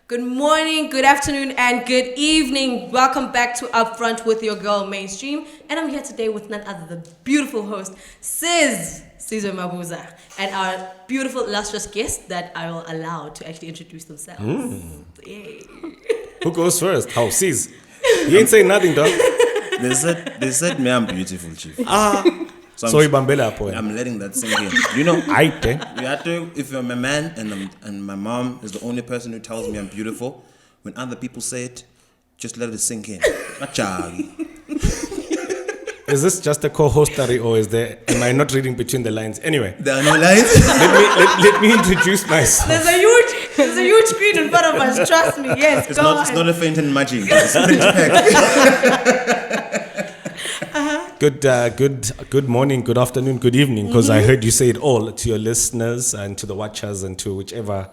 Good morning, good afternoon, and good evening. Welcome back to UpFront with your girl Mainstream. And I'm here today with none other than the beautiful host, Sizwe Mabuza, and our beautiful illustrious guest that I will allow to actually introduce themselves. Yay. Who goes first? How? Sis? You ain't saying nothing, dog. They said me I'm beautiful, chief. So I'm letting that sink in. You know, you have to, if you're my man and my mom is the only person who tells me I'm beautiful, when other people say it, just let it sink in. Is this just a co-hostery or am I not reading between the lines? Anyway. There are no lines. let me introduce myself. There's a huge screen in front of us, trust me. Yes, it's not a faint and magic. It's a pack. Good morning, good afternoon, good evening, because I heard you say it all to your listeners and to the watchers and to whichever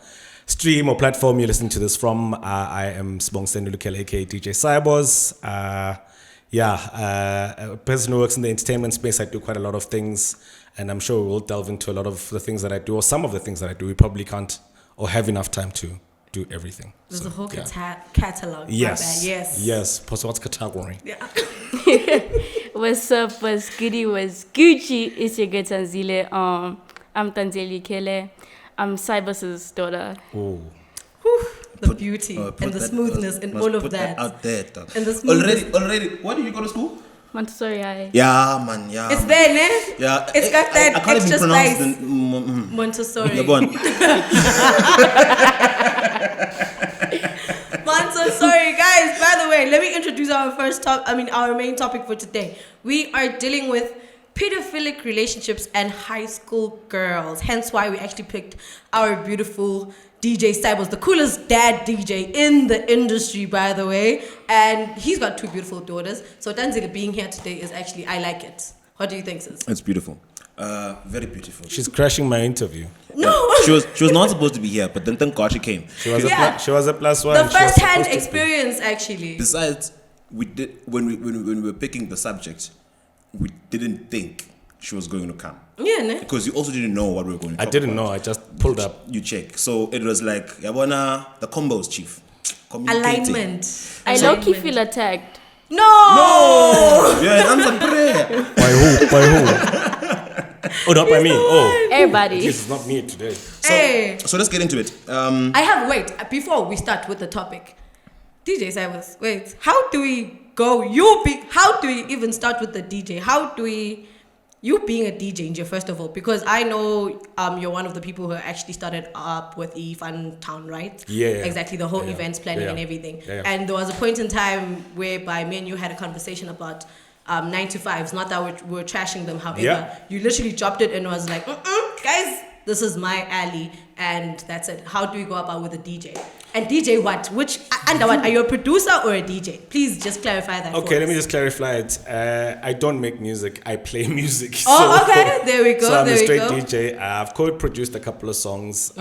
stream or platform you're listening to this from. I am Sibongiseni Lukhele, aka DJ Cybos. A person who works in the entertainment space. I do quite a lot of things, and I'm sure we'll delve into a lot of the things that I do, or some of the things that I do. We probably can't or have enough time to do everything. There's a whole catalog. Yes. Plus, what's category? Yeah. What's up? What's goody? What's Gucci? It's your girl Tandzile. I'm Tandzile Lukhele. I'm Cybos's daughter. Oh. The beauty and the smoothness and all of that. Out there, and the smoothness. Already. Where did you go to school? Montessori High. Yeah, man. It's there, ne? Yeah. It's got that I can't extra even pronounce spice. Montessori. Montessori, guys. By the way, let me introduce our main topic for today. We are dealing with pedophilic relationships and high school girls. Hence why we actually picked our beautiful DJ Cybos, the coolest dad DJ in the industry, by the way. And he's got two beautiful daughters. So Tandzile being here today is actually, I like it. What do you think, sis? It's beautiful. Very beautiful. She's crashing my interview. No. She was not supposed to be here, but then thank God she came. She was a plus one. The first-hand experience, actually. Besides, we did when we were picking the subject, we didn't think she was going to come. Yeah, ne? Because you also didn't know what we were going to talk I didn't about. know. I just pulled up. You check. So it was like, the combos, chief. Alignment. I low-key feel attacked. No! Yeah, answer prayer. By who? Oh, not by me. Oh. Everybody. It's not me today. So let's get into it. Before we start with the topic, DJ Cybos, wait, how do we even start with the DJ? How do we, you being a DJ, first of all, because I know you're one of the people who actually started up with Fun Town, right? Yeah. Exactly, the whole events planning and everything. Yeah. And there was a point in time whereby me and you had a conversation about 9 to 5s, not that we're trashing them, however, you literally dropped it and was like, guys, this is my alley, and that's it. How do we go about with a DJ? And DJ what? Under what? Are you a producer or a DJ? Please just clarify that. Okay, let me just clarify it. I don't make music. I play music. Okay. There we go. So I'm a straight DJ. I've co-produced a couple of songs.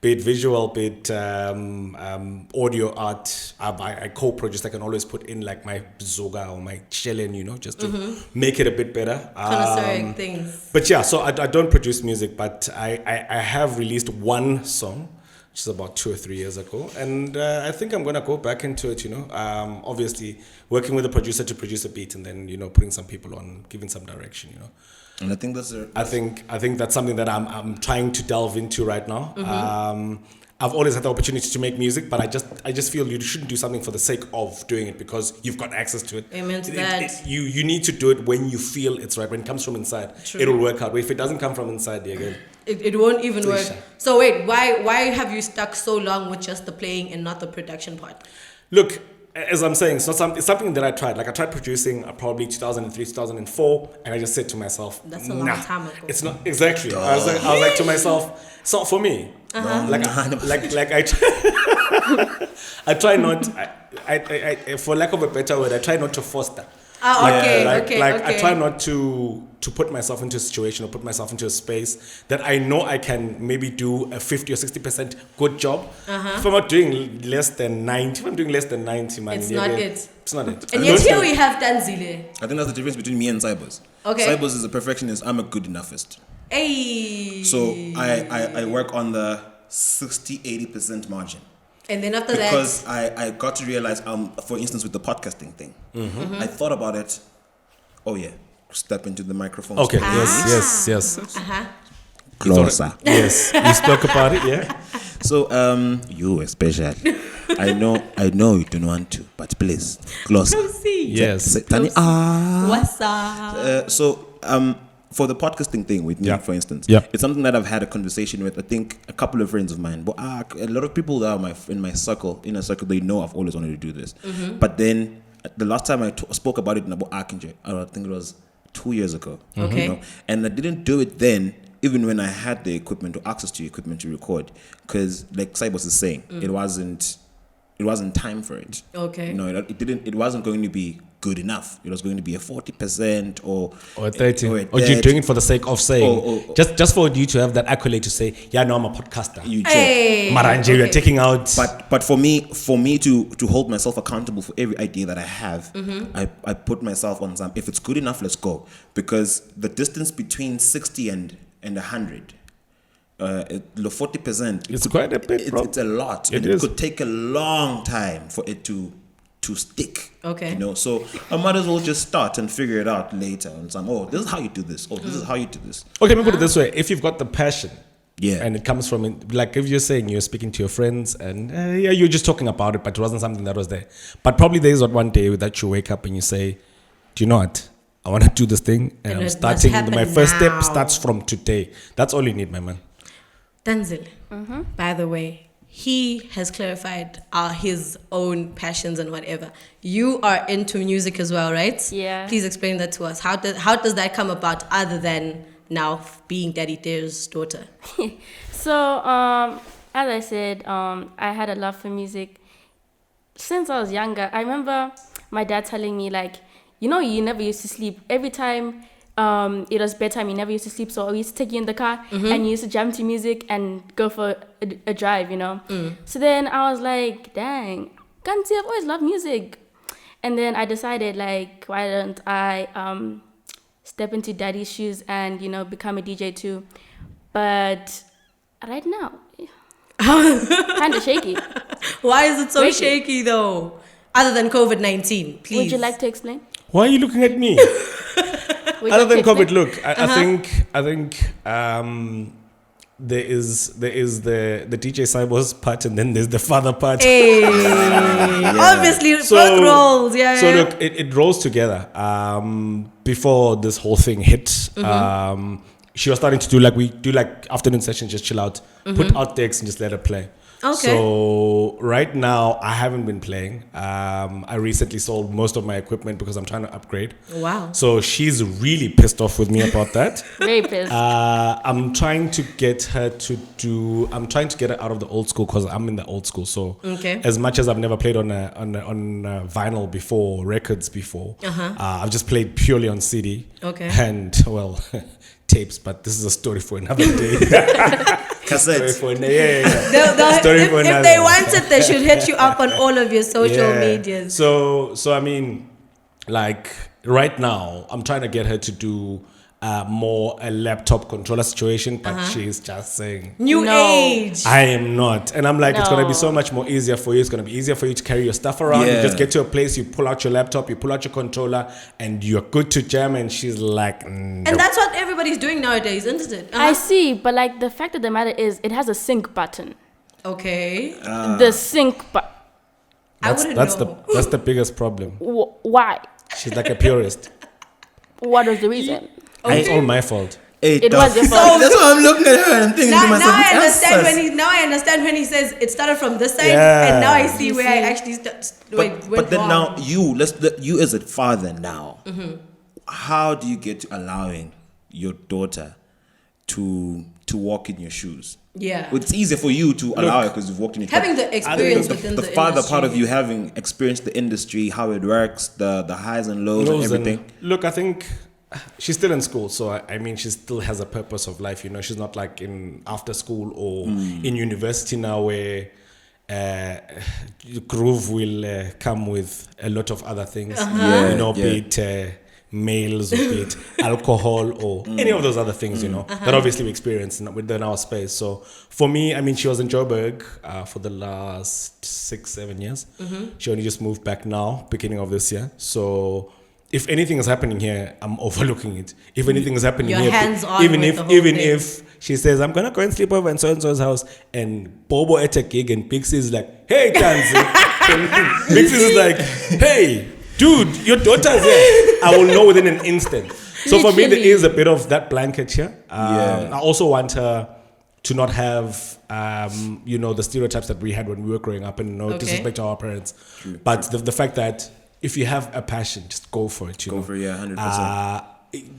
Be it visual, be it audio art. I co-produced. I can always put in like my zoga or my chillin, just to make it a bit better. Connoisseur things. But yeah, so I don't produce music, but I have released one song, which is about 2 or 3 years ago. And I think I'm going to go back into it, obviously working with a producer to produce a beat and then, putting some people on, giving some direction, And I think I think that's something that I'm trying to delve into right now. I've always had the opportunity to make music, but I just feel you shouldn't do something for the sake of doing it because you've got access to it. Amen to that. You need to do it when you feel it's right. When it comes from inside, it'll work out. But if it doesn't come from inside, again, it won't even work. So wait, why have you stuck so long with just the playing and not the production part? Look, as I'm saying, it's something that I tried. Like I tried producing probably 2003, 2004, and I just said to myself, "That's a long time ago." It's not exactly. I was like to myself, it's not for me. Like I try not. I for lack of a better word, I try not to foster. Okay. I try not to put myself into a situation or put myself into a space that I know I can maybe do a 50 or 60% good job. If I'm not doing less than 90, if I'm doing less than 90, man, it's not it. It's not it. And yet here we have Tandzile. I think that's the difference between me and Cybos. Okay. Cybos is a perfectionist. I'm a good enoughist. Hey. So I work on the 60-80% margin. And then after because I got to realize, for instance, with the podcasting thing, I thought about it. Oh yeah, step into the microphone. Okay. Yes. Uh-huh. Closer. Yes. You spoke about it. Yeah. So you especially, I know you don't want to, but please closer. Proceed. Yes. Tani, What's up? For the podcasting thing with me, for instance, it's something that I've had a conversation with, I think, a couple of friends of mine. But a lot of people that are in my circle, they know I've always wanted to do this. But then the last time I spoke about it in about Arkinje, I think it was 2 years ago. Okay. You know? And I didn't do it then, even when I had the equipment or access to equipment to record, because like Cybos is saying, it wasn't time for it. Okay. You know, it wasn't going to be good enough. It was going to be a 40% or 30. or Or you're doing it for the sake of saying, or- just for you to have that accolade to say, yeah, no, I'm a podcaster. you check. Hey. Maranje, you're taking out. But for me to hold myself accountable for every idea that I have, I put myself on some. If it's good enough, let's go. Because the distance between 60 and 100, the 40%, It's quite a bit, bro. it's a lot. It And is. it could take a long time for it to stick. Okay. You know, so I might as well just start and figure it out later. And some, this is how you do this. Oh, this is how you do this. Okay, let me put it this way. If you've got the passion, Yeah. and it comes from, like if you're saying you're speaking to your friends and you're just talking about it, but it wasn't something that was there. But probably there is one day that you wake up and you say, do you know what? I want to do this thing and And I'm it starting, must my happen first now. step starts from today. That's all you need, my man. Tandzile, by the way, he has clarified his own passions and whatever. You are into music as well, right? Yeah. Please explain that to us. How does that come about other than now being Daddy Dare's daughter? So, as I said, I had a love for music since I was younger. I remember my dad telling me, like, you know, you never used to sleep. Every time it was bedtime, you never used to sleep. So we used to take you in the car and you used to jam to music and go for a drive, you know. So then I was like, dang, can't see, I've always loved music. And then I decided, like, why don't I step into daddy's shoes and, you know, become a DJ too. But right now, kind of shaky. Why is it so Shaky. shaky though? Other than COVID-19, please. Would you like to explain? Why are you looking at me? Would you Other like than to explain? COVID, look, I think there is the DJ Cybos part and then there's the father part. Hey, obviously both roles. Yeah. So look, it rolls together. Before this whole thing hit, she was starting to do like we do like afternoon sessions, just chill out, put out decks and just let her play. Okay. So right now I haven't been playing. I recently sold most of my equipment because I'm trying to upgrade. Wow. So she's really pissed off with me about that. Very pissed. I'm trying to get her out of the old school because I'm in the old school. So Okay. as much as I've never played on vinyl before, records before, I've just played purely on CD. Okay. And well, tapes. But this is a story for another day. Cassette. Story for If they wanted, they should hit you up on all of your social medias. So I mean, like right now, I'm trying to get her to do more a laptop controller situation, but she's just saying New No. age. I am not. And I'm like, it's going to be No. so much more easier for you. It's going to be easier for you to carry your stuff around. You Yeah. just get to a place, you pull out your laptop, you pull out your controller, and you're good to jam. And she's like, no. And that's what everybody's doing nowadays, isn't it? I see, but like the fact of the matter is, it has a sync button. Okay. The sync button. That's know. that's the biggest problem. Why? She's like a purist. What was the reason? It's all my fault. Hey, It dog. was your fault. That's why I'm looking at her and thinking Now, to myself, now I understand "Yes, when I understand when he says it started from this side, Yeah. and now I see You where I see? actually But then now you as a father now, how do you get to allowing your daughter to walk in your shoes? Yeah. Well, it's easier for you to allow it because you've walked in it. Having the I think experience within the the father industry. part of you having experienced the industry, how it works, the highs and lows and everything. Look, I think she's still in school, so I mean, she still has a purpose of life. You know, she's not like in after school or in university now where groove will come with a lot of other things. Yeah, you know, yeah. be it males, or be it alcohol, or any of those other things, that obviously we experience within our space. So for me, I mean, she was in Joburg for the last 6-7 years. She only just moved back now, beginning of this year. So if anything is happening here, I'm overlooking it. If anything is happening Your here, hands on even with if the whole even thing. if she says I'm gonna go and sleep over in so and so's house, and Bobo at a gig and Pixie is like, "Hey, Tandzile," Pixie is like, "Hey, dude, your daughter's here." I will know within an instant. So for me, there Literally. is a bit of that blanket here. Yeah. I also want her to not have, the stereotypes that we had when we were growing up, and no Okay. disrespect to our parents, but the fact that if you have a passion, just go for it. Go for it, yeah, 100%.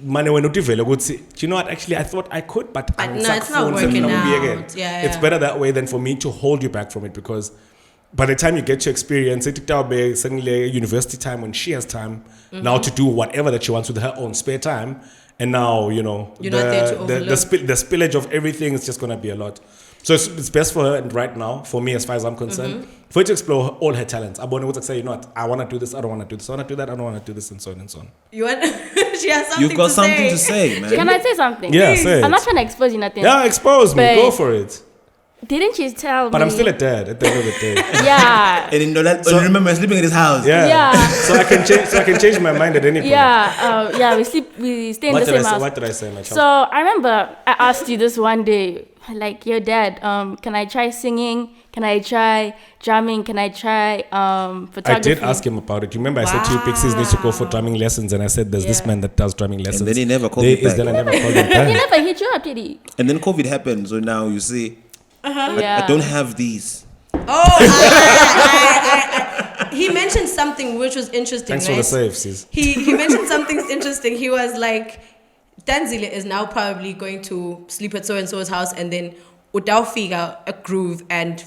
Money when not develop would say, you know what, actually I thought I could, but no, it's not working out. Yeah, it's yeah. better that way than for me to hold you back from it, because by the time you get to experience it, it'll be suddenly university time when she has time now to do whatever that she wants with her own spare time, and now You're not there to overlook. the spillage of everything is just gonna be a lot. So it's best for her, and right now, for me, as far as I'm concerned, for her to explore all her talents. I want to say, you know what, I want to do this, I don't want to do this, I want to do that, I don't want to do this, and so on and so on. You want? She has something. You've got to something say. to say, man. Can I say something? Yeah, say it. I'm not trying to expose you nothing. Yeah, expose me, But- go for it. Didn't you tell me? But I'm still a dad at the end of the day. Yeah. And remember sleeping in his house. Yeah. Yeah. So I can change my mind at any point. Yeah. We stay in What the did I same say? house. What did I say, my child? So I remember I asked you this one day, like, your dad, can I try singing? Can I try drumming? Can I try photography? I did ask him about it. You remember I said to you, Pixies needs to go for drumming lessons, and I said there's this Yeah. man that does drumming lessons. And then he never called There me is, back. then I never called him He back. never hit you up, did he? And then COVID happened, so now you see, Yeah. I don't have these. Oh, he mentioned something which was interesting. Thanks for right? the save, sis. He mentioned something interesting. He was like, Tandzile is now probably going to sleep at so and so's house, and then Udao figure a groove and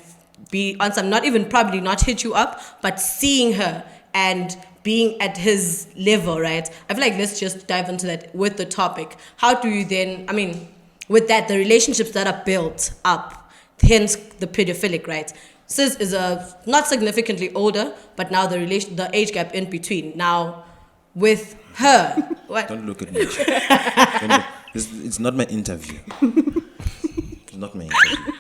be on some, not even probably not hit you up, but seeing her and being at his level, right? I feel like let's just dive into that with the topic. How do you then, I mean, with that, the relationships that are built up, hence the pedophilic, right? Sis is not significantly older, but now the age gap in between. Now, with her, what? Don't look at me. It's not my interview. It's not my interview.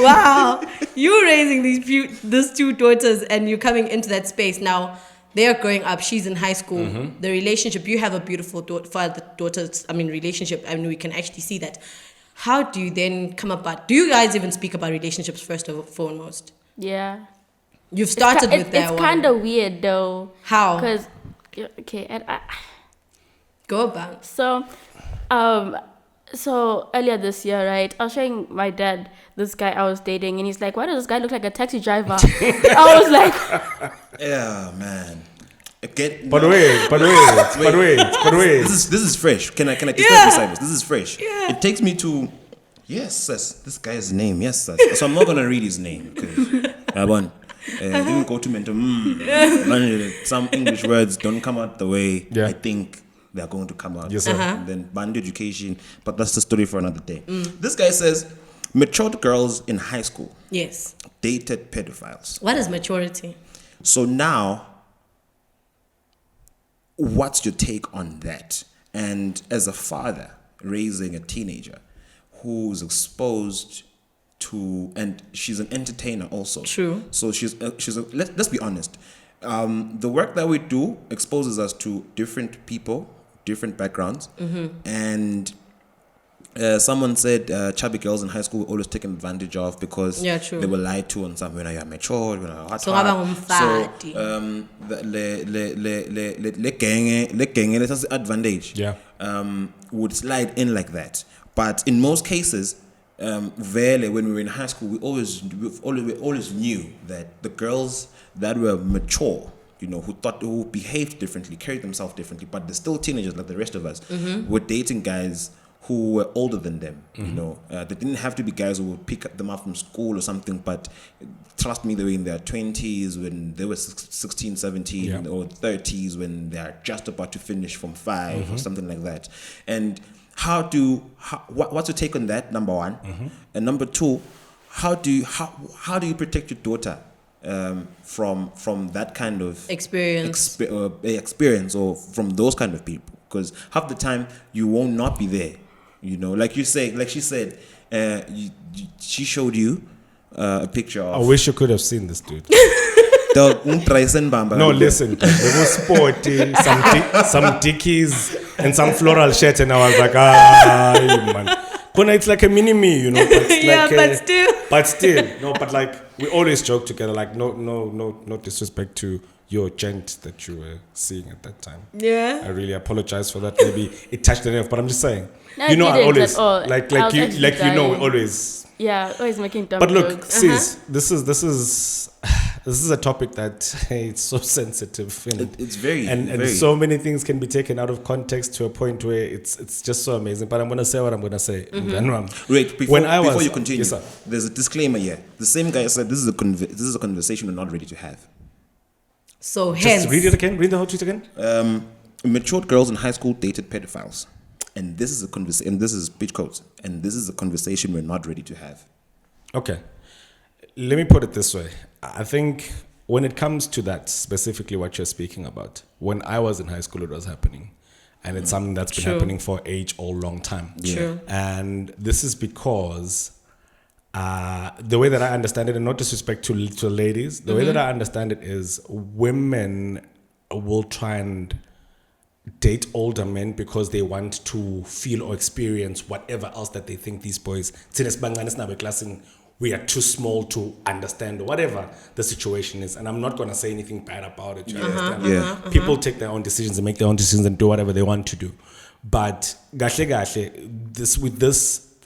Wow, you raising these two daughters, and you're coming into that space now. They are growing up. She's in high school. The relationship, you have a beautiful father-daughter. Relationship. I mean, we can actually see that. How do you then come about? Do you guys even speak about relationships first and foremost? Yeah. You've started with that It's one. kind of weird though. How? Because, okay, Go about. so earlier this year, right, I was showing my dad this guy I was dating, and he's like, "Why does this guy look like a taxi driver?" I was like, Yeah, man. Again, But wait. This is fresh. Can I just Yeah. tell you, Cybos? This is fresh. Yeah. It takes me to this guy's name. Yes, sis. So I'm not gonna read his name because I want. Didn't go to mental. Some English words don't come out the way Yeah. I think they're going to come out. Yes, sir. And then band education, but that's the story for another day. This guy says matured girls in high school Yes. dated pedophiles. What is maturity? So now, what's your take on that? And as a father raising a teenager who's exposed to, and she's an entertainer also. True. So let's be honest. The work that we do exposes us to different people, different backgrounds, and someone said chubby girls in high school were always taken advantage of because Yeah, true. they were lied to on something. When you're mature, when you're hot. So ngaba ngumfati. le gang, let's say advantage. Yeah. Would slide in like that. But in most cases, when we were in high school, we always knew that the girls that were mature, who behaved differently, carried themselves differently, but they're still teenagers like the rest of us, were dating guys who were older than them. They didn't have to be guys who would pick them up from school or something, but trust me, they were in their 20s when they were 16, 17, or 30s when they are just about to finish from 5 or something like that. And what's your take on that? Number one, and number two, how do you protect your daughter from that kind of experience, experience, or from those kind of people. Because half the time you won't not be there. Like she said, she showed you a picture of. I wish you could have seen this dude. No, listen, there was sporty, some dickies, and some floral shirt, and I was like, man. But it's like a mini me, but still, but like we always joke together, like no disrespect to your gent that you were seeing at that time. Yeah, I really apologize for that. Maybe it touched the nerve, but I'm just saying, No, I always like we always. Yeah, always making dumb But look, jokes. sis, this is a topic that it's so sensitive. It's very and so many things can be taken out of context to a point where it's just so amazing. But I'm gonna say what I'm gonna say. Wait, before you continue, yes, there's a disclaimer here. The same guy said this is a conversation we're not ready to have. So just read it again. Read the whole tweet again. Matured girls in high school dated pedophiles. And this is a conversation, and this is speech quotes, and this is a conversation we're not ready to have. Okay. Let me put it this way. I think when it comes to that, specifically what you're speaking about, when I was in high school, it was happening. And it's something that's been happening for age-old long time. True. And this is because the way that I understand it, and no disrespect to ladies, the way that I understand it is women will try and date older men because they want to feel or experience whatever else that they think these boys, we are too small to understand whatever the situation is. And I'm not going to say anything bad about it. You understand? People take their own decisions and make their own decisions and do whatever they want to do. But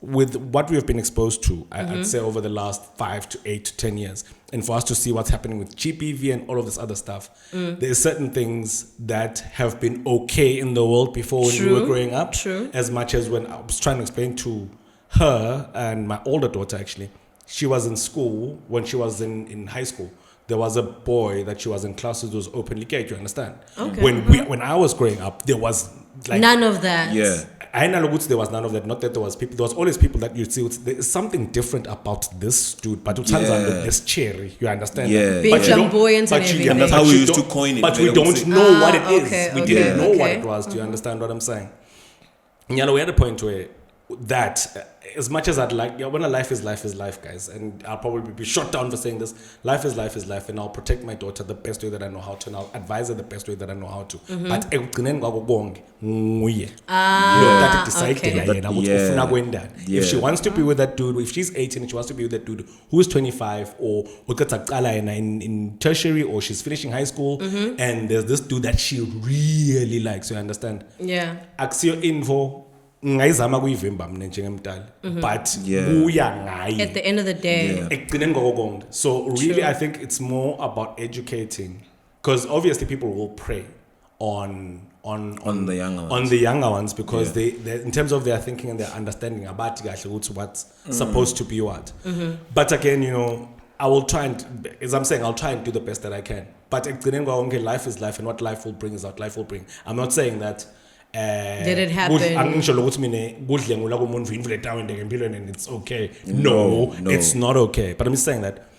with what we have been exposed to, I'd say over the last 5 to 8 to 10 years, and for us to see what's happening with GPV and all of this other stuff, there's certain things that have been okay in the world before when we were growing up. As much as when I was trying to explain to her and my older daughter, actually, she was in school, when she was in high school, there was a boy that she was in class who was openly gay, you understand? Okay. When I was growing up, there was like none of that. Yeah. I know there was none of that. Not that there was people. There was always people that you'd see. There is something different about this dude. But this cherry, you understand? Yeah. Being flamboyant and everything. That's how we used to coin it. But we don't know what it is. We didn't know what okay. it was. Do you understand what I'm saying? We had a point where that, as much as I'd like, when a life is life, guys, and I'll probably be shot down for saying this, life is life, and I'll protect my daughter the best way that I know how to, and I'll advise her the best way that I know how to. But if she wants to be with that dude, if she's 18 and she wants to be with that dude who's 25, or in tertiary, or she's finishing high school, and there's this dude that she really likes, you understand? Yeah. Axio info. But at the end of the day, so really I think it's more about educating, because obviously people will prey on the younger ones. On the younger ones, because they in terms of their thinking and their understanding about what's supposed to be what. But again, I will try and, as I'm saying, I'll try and do the best that I can. But life is life, and what life will bring is what life will bring. I'm not saying that did it happen? And it's okay. No, it's not okay. But I'm just saying that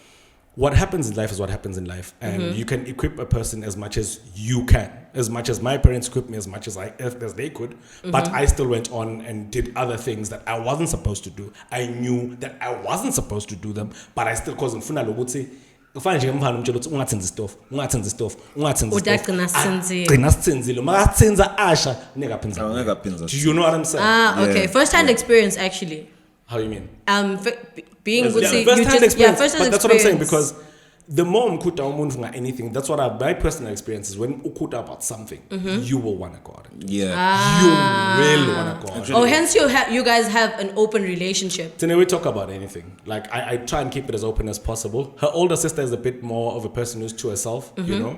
what happens in life is what happens in life, and you can equip a person as much as you can, as much as my parents equipped me, as much as they could. But I still went on and did other things that I wasn't supposed to do. I knew that I wasn't supposed to do them, but I still caused them. Ungathenzi stuff. Do you know what I'm saying? Okay. First-hand experience, actually. How do you mean? Being good. First-hand experience. First-hand But that's experience. what I'm saying, because the more mkuta anything, that's what my personal experience is. When ukuta about something, you will want to go out. Yeah. You really want to go out. Oh, hence you guys have an open relationship. Today we talk about anything. Like I try and keep it as open as possible. Her older sister is a bit more of a person who's to herself, you know.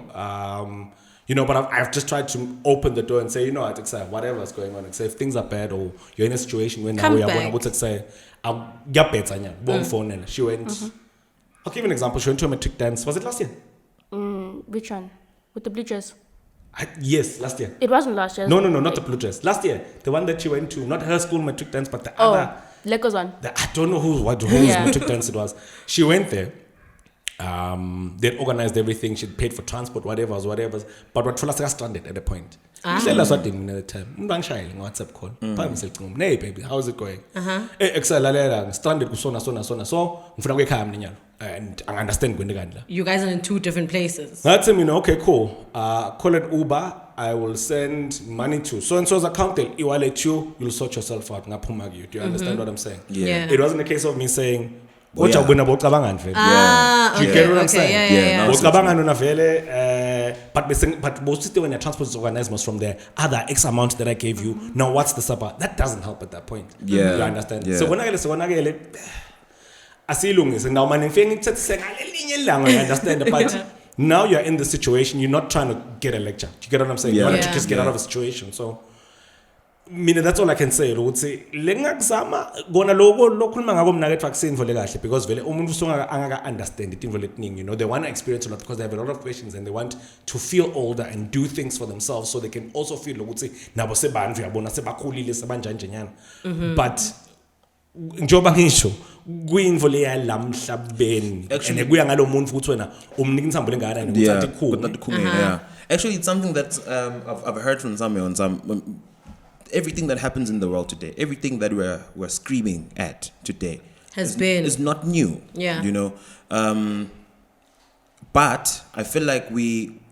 But I've just tried to open the door and say, it's whatever's going on. It's if things are bad, or you're in a situation where now we are going to say, she went. I'll give you an example. She went to a matric dance. Was it last year? Which one? With the blue dress? Yes, last year. It wasn't last year. No, not the blue dress. Last year, the one that she went to, not her school matric dance, but the other. Leko's one. I don't know whose matric dance it was. She went there, They'd organized everything. She'd paid for transport, whatever. But what was stranded at a point. At the time. WhatsApp call. Hey baby, how's it going? Stranded so and I understand when you guys are in 2 different places. that's him, okay, cool. Call it Uber. I will send money to so and so's account. They'll let you. You'll sort yourself out. Do you understand what I'm saying? Yeah. It wasn't a case of me saying, Oh, yeah. Do you get what I'm saying? Yeah. But most when your transport is organized most from the other X amount that I gave you. Now what's the supper? That doesn't help at that point. Yeah. You understand? Yeah. So when I get asilungise now man ngifeni ngithethe I understand but now you're in the situation, you're not trying to get a lecture. Do you get what I'm saying? You want to just get out of a situation. So that's all I can say. Ukuthi lengakuzama kona lokhuluma ngako mina ke vaccine vele kahle because vele umuntu usunga angaka understand it vele learning, they want to experience a lot because they have a lot of questions and they want to feel older and do things for themselves so they can also feel ukuthi nabo sebantu yabona sebakhulile sebanjanje nyana. But njoba ngisho kuyinvo leya lamhlabeni and kuya ngalo muntu futhi wena umnika insambo lengana ukuthi athi cool. Yeah. Actually, it's something that I've heard from somewhere on some everything that happens in the world today, everything that we're screaming at today is not new. Yeah. But I feel like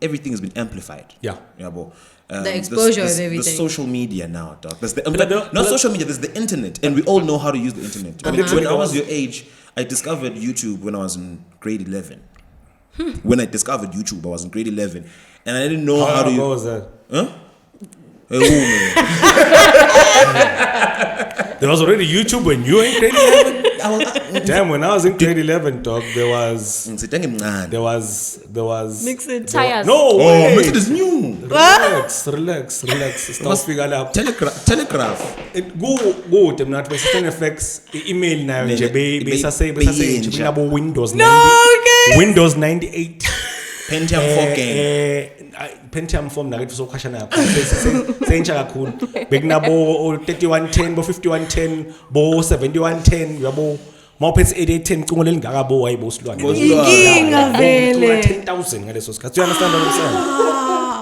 everything has been amplified. Yeah. The exposure of everything. The social media now, dog. There's not social media, there's the internet. And we all know how to use the internet. When I was your age, I discovered YouTube when I was in grade 11. When I discovered YouTube, I was in grade 11. And I didn't know how to use... How was that? Huh? There was already YouTube when you were in grade 11? Damn, when I was in grade 11, dog, there was Mix it. Tires. No way. Mix it is new. Relax. Stop figuring out. Telegraph. Go them not Western effects email now nje besase nabo Windows 90. No, okay. Windows 98. Pentium 4 Pentium form na so kwashana yakho sentsha kakhulu bekunabo 3110 bo 5110 bo 7110 yabo mawuphethe 8810 cingo lelingakabo hayibo silwane inkinga vele 10,000 ngaleso sikhathi. You understand what I'm saying?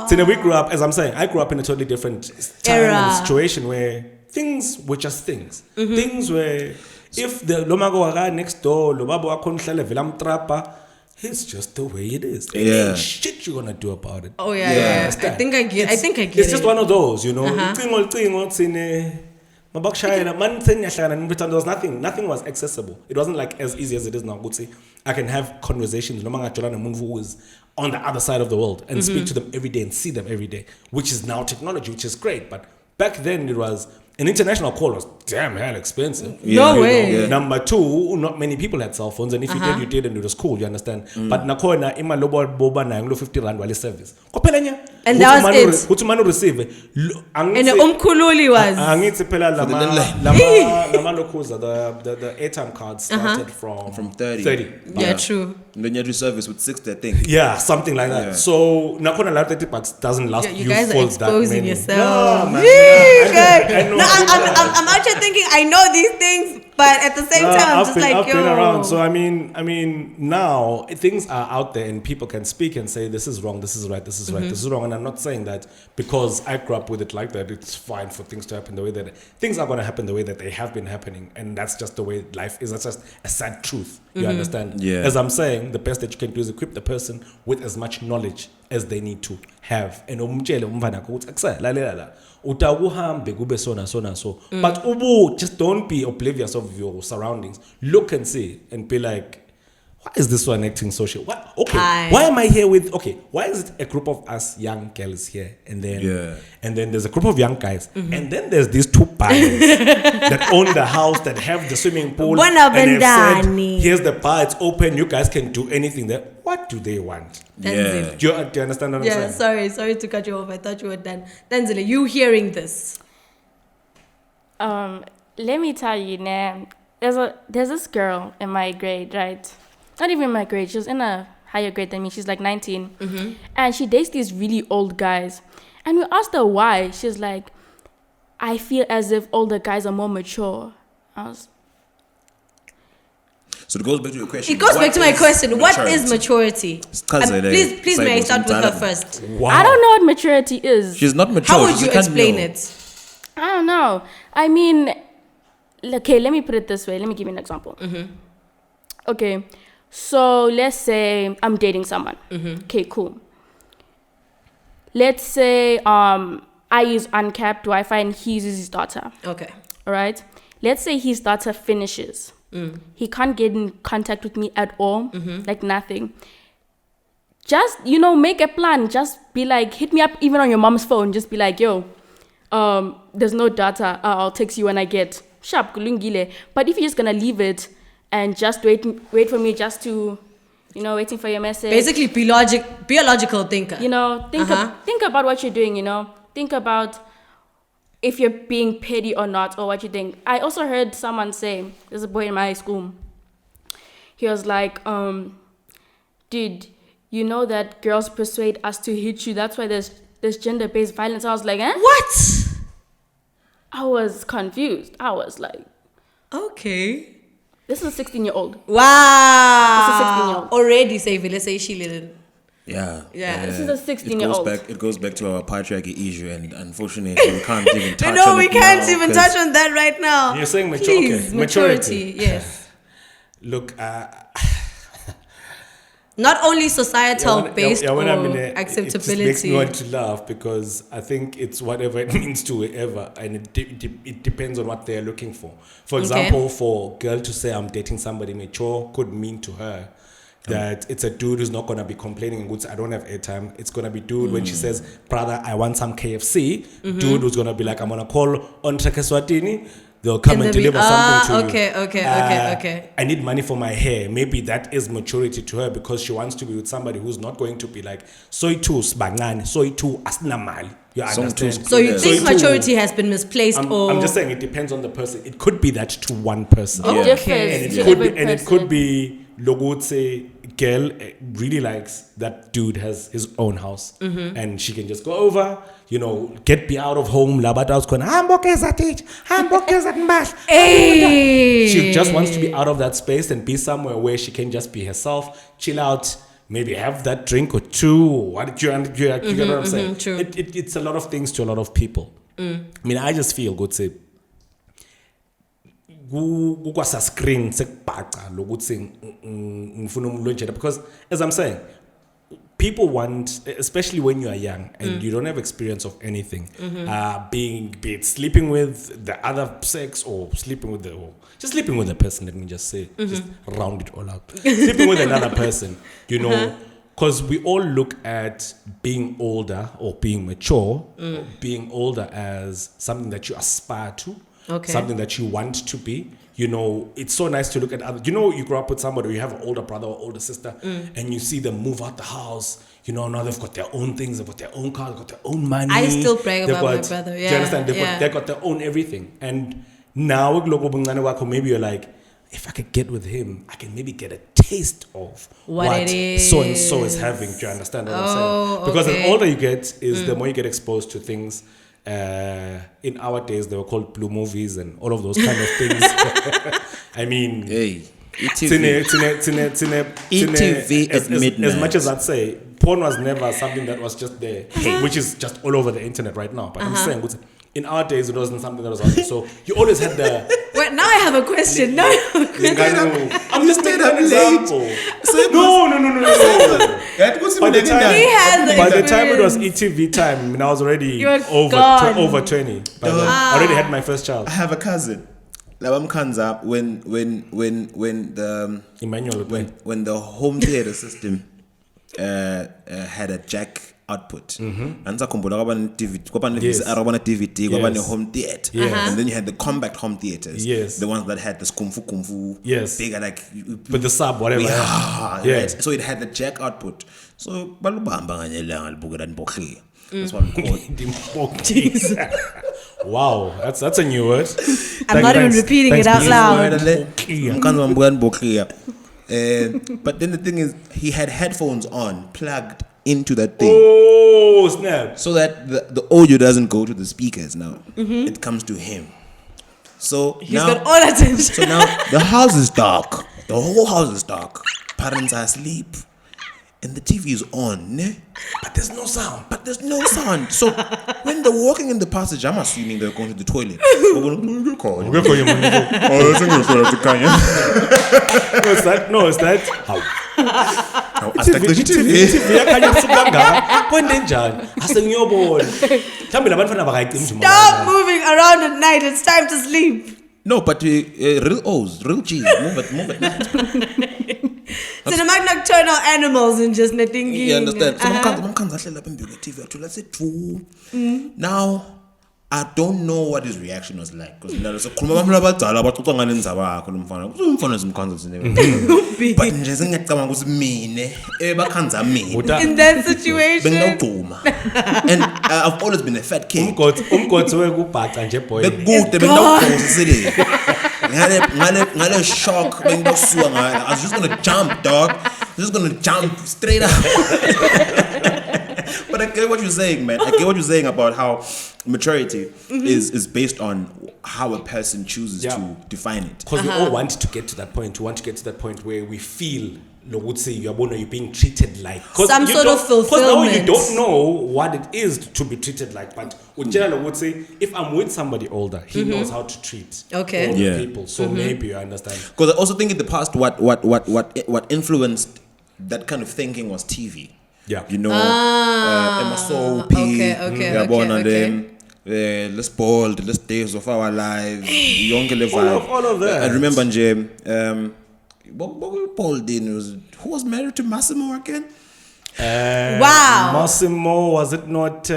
So we grew up, as I'm saying, I grew up in a totally different time and situation where things were just things. Things were, if the lomago waka next door lobabo wakho nhlale vela mtrapa, it's just the way it is. Ain't shit you're gonna do about it. Oh yeah. I think I get it's just one of those, Cingo tsine mabakshayela man there was nothing was accessible. It wasn't like as easy as it is now. I can have conversations no manga muntu who is on the other side of the world and speak to them every day and see them every day, which is now technology, which is great. But back then it was an international call was damn hell expensive. No way. Number two, not many people had cell phones, and if you did, and it was cool. You understand? But nakhona ima lobo boba na nglo 50 rand wale service. And that was it. Who manu receive? And the umkhululi was. Angithi phela lama lokuza the airtime cards started from 30. Yeah, true. And then you had to service with 60, I think. Yeah, something like that. So nakhona la 30 bucks doesn't last. You guys are exposing yourself. No, man. I'm actually thinking I know these things, but at the same time, I'm just I've been around. So I mean, now things are out there and people can speak and say this is wrong, this is right, this is right, this is wrong. And I'm not saying that because I grew up with it like that, it's fine for things to happen the way that things are going to happen the way that they have been happening, and that's just the way life is. That's just a sad truth. You understand? Yeah. As I'm saying, the best that you can do is equip the person with as much knowledge as they need to have. And utakuhambe kube so but just don't be oblivious of your surroundings. Look and see and be like, why is this one acting so shit? What? Okay, why am I here with? Okay, why is it a group of us young girls here and then there's a group of young guys and then there's these two parents that own the house, that have the swimming pool, and they've said, here's the bar, it's open, you guys can do anything there. What do they want? Tandzile. Do you understand what I'm saying? Sorry to cut you off. I thought you were done. Tandzile, you hearing this? Let me tell you, nah, there's this girl in my grade, right? Not even my grade. She was in a higher grade than me. She's like 19, and she dates these really old guys. And we asked her why. She's like, I feel as if older guys are more mature. So it goes back to your question. It goes back to my question. What is maturity? Please may I start with her first? Wow. I don't know what maturity is. She's not mature. How would you explain it? I don't know. I mean, okay, let me put it this way. Let me give you an example. Okay, so let's say I'm dating someone. Okay, cool. Let's say I use uncapped Wi-Fi and he uses his data. Okay. All right. Let's say his data finishes. He can't get in contact with me at all. Like nothing. Just, make a plan. Just be like, hit me up even on your mom's phone. Just be like, yo, there's no data. I'll text you when I get. Sharp, kulungile. But if you're just gonna leave it and just wait for me just to, waiting for your message. Basically, be a logical thinker. Think about what you're doing, Think about if you're being petty or not, or what you think. I also heard someone say, there's a boy in my high school. He was like, dude, you know that girls persuade us to hit you. That's why there's gender-based violence. I was like, eh? What? I was confused. I was like, okay. This is a 16-year-old. Wow. This is a 16-year-old. Already say, let's say she didn't. Yeah. This is a 16-year-old. It goes back to our patriarchy issue, and unfortunately, we can't even touch on it. No, we can't even touch on that right now. You're saying Please, maturity. Yes. Look, not only societal based or acceptability. It makes me want to laugh because I think it's whatever it means to whoever, and it depends on what they're looking for. For example, for a girl to say I'm dating somebody mature could mean to her that it's a dude who's not going to be complaining and goods, I don't have airtime. It's going to be dude when she says, brother, I want some KFC. Dude who's going to be like, I'm going to call on Trekeswatini. They'll come and deliver something to you. Okay. I need money for my hair. Maybe that is maturity to her because she wants to be with somebody who's not going to be like, soy tu sbangani, soy tu asnamal. You understand? So you think maturity has been misplaced? I'm just saying it depends on the person. It could be that to one person. Okay. And it could be Logotse girl really likes that dude has his own house and she can just go over, get me out of home. She just wants to be out of that space and be somewhere where she can just be herself, chill out, maybe have that drink or two. What did you get what I'm saying? True. It's a lot of things to a lot of people. I mean, I just feel good say screen because as I'm saying, people want, especially when you are young and you don't have experience of anything, be it sleeping with the other sex or sleeping with just sleeping with a person, let me just say, just round it all up. Sleeping with another person, because we all look at being older or being mature, or being older as something that you aspire to. Something that you want to be. It's so nice to look at other. You grow up with somebody, or you have an older brother or older sister, and you see them move out the house. Now they've got their own things, they've got their own cars, they've got their own money. I still brag about my brother. Yeah. Do you understand? They've got their own everything. And now, maybe you're like, if I could get with him, I can maybe get a taste of what so and so is having. Do you understand what I'm saying? Because the older you get, is the more you get exposed to things. In our days, they were called blue movies and all of those kind of things. I mean, ETV at midnight. As much as I'd say, porn was never something that was just there, which is just all over the internet right now. But I'm saying, in our days, it wasn't something that was out there. So you always had the. Wait, now I have a question. I'm just taking an example. No. By the time it was ETV time, I was already over 20. I already had my first child. I have a cousin. When the Emmanuel, when the home theater system had a jack output, and DVD, home theater, and then you had the compact home theaters, the ones that had the kumfu, bigger, like with the sub, whatever. Right? So it had the jack output. So that's what we call it. Wow, that's a new word. I'm not even repeating it out loud. But then the thing is, he had headphones on, plugged into that thing. Oh, snap. So that the audio doesn't go to the speakers now. It comes to him. So he's got all attention. So now the house is dark. The whole house is dark. Parents are asleep. And the TV is on, ne? But there's no sound. So when they're walking in the passage, I'm assuming they're going to the toilet. No, it's that. How? TV yakhanya kusuka ngapha kwende njani asengiyobona mhlawumbe labantwana bakayicima Stop moving around at night. It's time to sleep. No, but real O's, real G's, move at night. So the nocturnal animals and just nothing. You understand? So mkamkhanza ahlela lapha embili TV athola sethu. Now I don't know what his reaction was like because sokhuluma abantu abadala abaxoxa ngane ndzaba yakho lomfana. Umfana zimkhanza zine. But nje sengiyacabanga ukuthi mine bakhanza mina. In that situation. Bengawugcuma. And I've always been a fat kid. umgodi wekubhaca nje boy Bekude bengawugconsile. Ngale shock bengosuka ngayo. I was just going to jump, dog. Just going to jump straight up. But I get what you're saying, man. I get what you're saying about how maturity is based on how a person chooses to define it. Because we all want to get to that point. We want to get to that point where we feel, would say you're being treated like some sort of fulfillment. Because now you don't know what it is to be treated like. But generally, would say if I'm with somebody older, he knows how to treat older people. So maybe you understand. Because I also think in the past, what influenced that kind of thinking was TV. Yeah, you know, Emma Soapy, let's bold, the last days of our lives, all of that. I remember Paul Dean who was married to Massimo again. Wow, Massimo, was it not?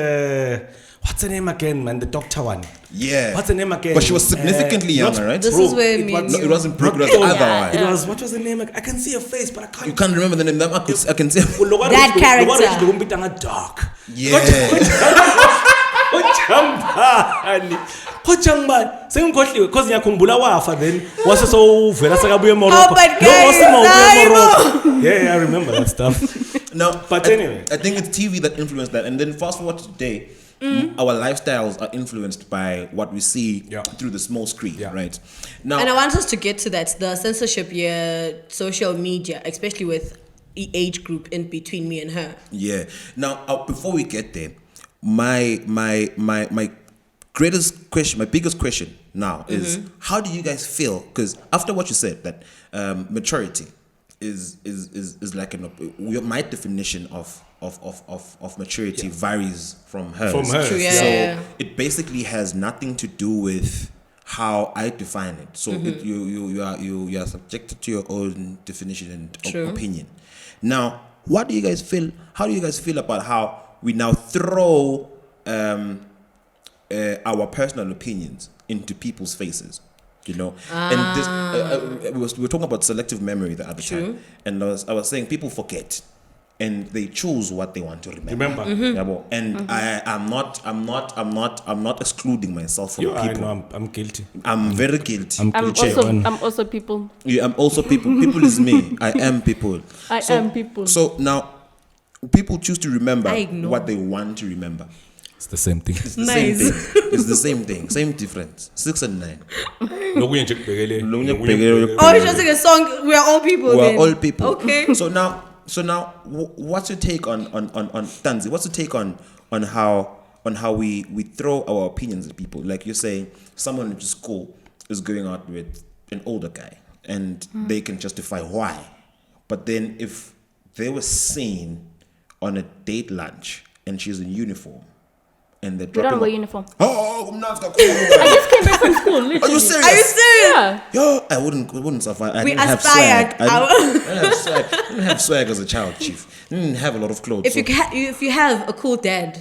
What's her name again, man? The doctor one. Yeah. What's her name again? But she was significantly younger, right? This is where it wasn't Brooke, it was otherwise. It was, what was the name? I can see her face, but I can't. You can't remember the name. I can see that character. Dark. Yeah. Sengikhohliwe because ngiyakhumbula wafa then wase sowuvela sakabuye eMorocco. Oh, but guys, yeah, I remember that stuff. No, but anyway, I think it's TV that influenced that, and then fast forward to today, our lifestyles are influenced by what we see through the small screen, right? Now, and I want us to get to that, the censorship, social media, especially with the age group in between me and her. Yeah. Now, before we get there, my greatest question, my biggest question now is how do you guys feel? Because after what you said, that maturity is like my definition of maturity varies from hers. True, so it basically has nothing to do with how I define it. So you are subjected to your own definition and opinion. Now, what do you guys feel? How do you guys feel about how we now throw our personal opinions into people's faces? You know, and this we were talking about selective memory the other time, and I was saying people forget, and they choose what they want to remember. And I'm not excluding myself from people. No, I'm guilty. I'm very guilty. I'm also people. Yeah, I'm also people. People is me. I am people. I am people. So now, people choose to remember what they want to remember. It's the same thing. It's the same thing. It's the same thing. Same difference. 6 and 9. Oh, you're just like a song. We are all people. We are all people. Okay. So now, what's your take on Tanzi? What's your take on how we throw our opinions at people? Like you're saying, someone at school is going out with an older guy, and they can justify why. But then if they were seen on a date lunch and she's in uniform, and they're dropping. You don't wear uniform. Oh, I'm not. I just came back from school. Literally. Are you serious? Are you serious? Yeah. Yo, I wouldn't survive. I We didn't have aspired. swag. I didn't have swag as a child, chief. I didn't have a lot of clothes. If you have a cool dad.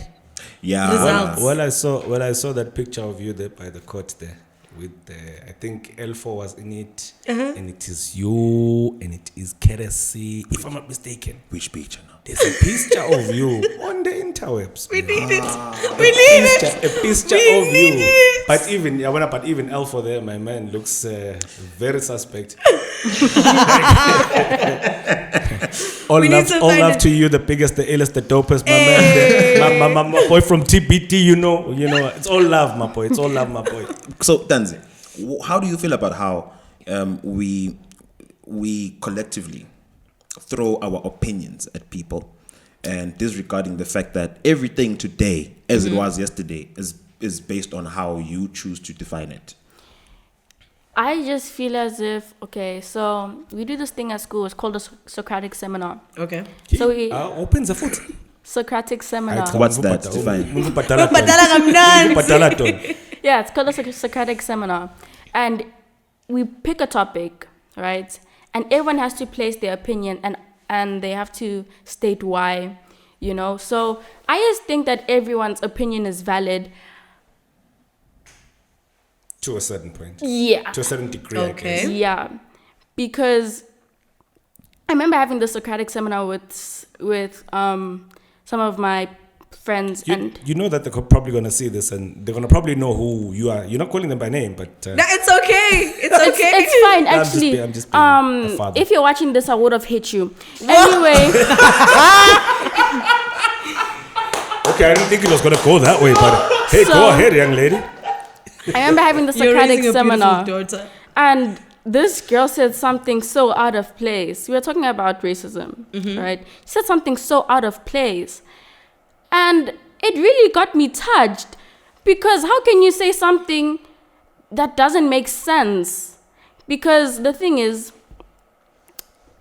Yeah. Results. Well, I saw that picture of you there by the court there with I think L4 was in it, and it is you, and it is Keresi, if I'm not mistaken. Which picture now? There's a picture of you on the interwebs. We need it. We need it. A picture of you. It. But even L4 there, my man looks very suspect. all love to you, the biggest, the illest, the dopest, my man. My boy from TBT, you know, it's all love, my boy. It's all love, my boy. So, Tanzi, how do you feel about how we we collectively throw our opinions at people and disregarding the fact that everything today, as it was yesterday, is based on how you choose to define it? I just feel as if, okay, so we do this thing at school. It's called a Socratic seminar. Okay. So we opens the foot. Socratic seminar. What's that? Define. Yeah, it's called a Socratic seminar. And we pick a topic, right? And everyone has to place their opinion and they have to state why, you know? So I just think that everyone's opinion is valid. To a certain point. Yeah. To a certain degree, Okay. I guess. Yeah. Because I remember having the Socratic seminar with some of my friends. You know that they're probably going to see this and they're going to probably know who you are. You're not calling them by name, but... No, it's okay. It's okay. It's fine, actually. I'm just being a father. If you're watching this, I would have hit you. Anyway. Okay, I didn't think it was going to go that way, but hey, go ahead, young lady. I remember having the You're Socratic raising a seminar. beautiful daughter. And this girl said something so out of place. We were talking about racism, right? She said something so out of place. And it really got me touched. Because how can you say something that doesn't make sense? Because the thing is,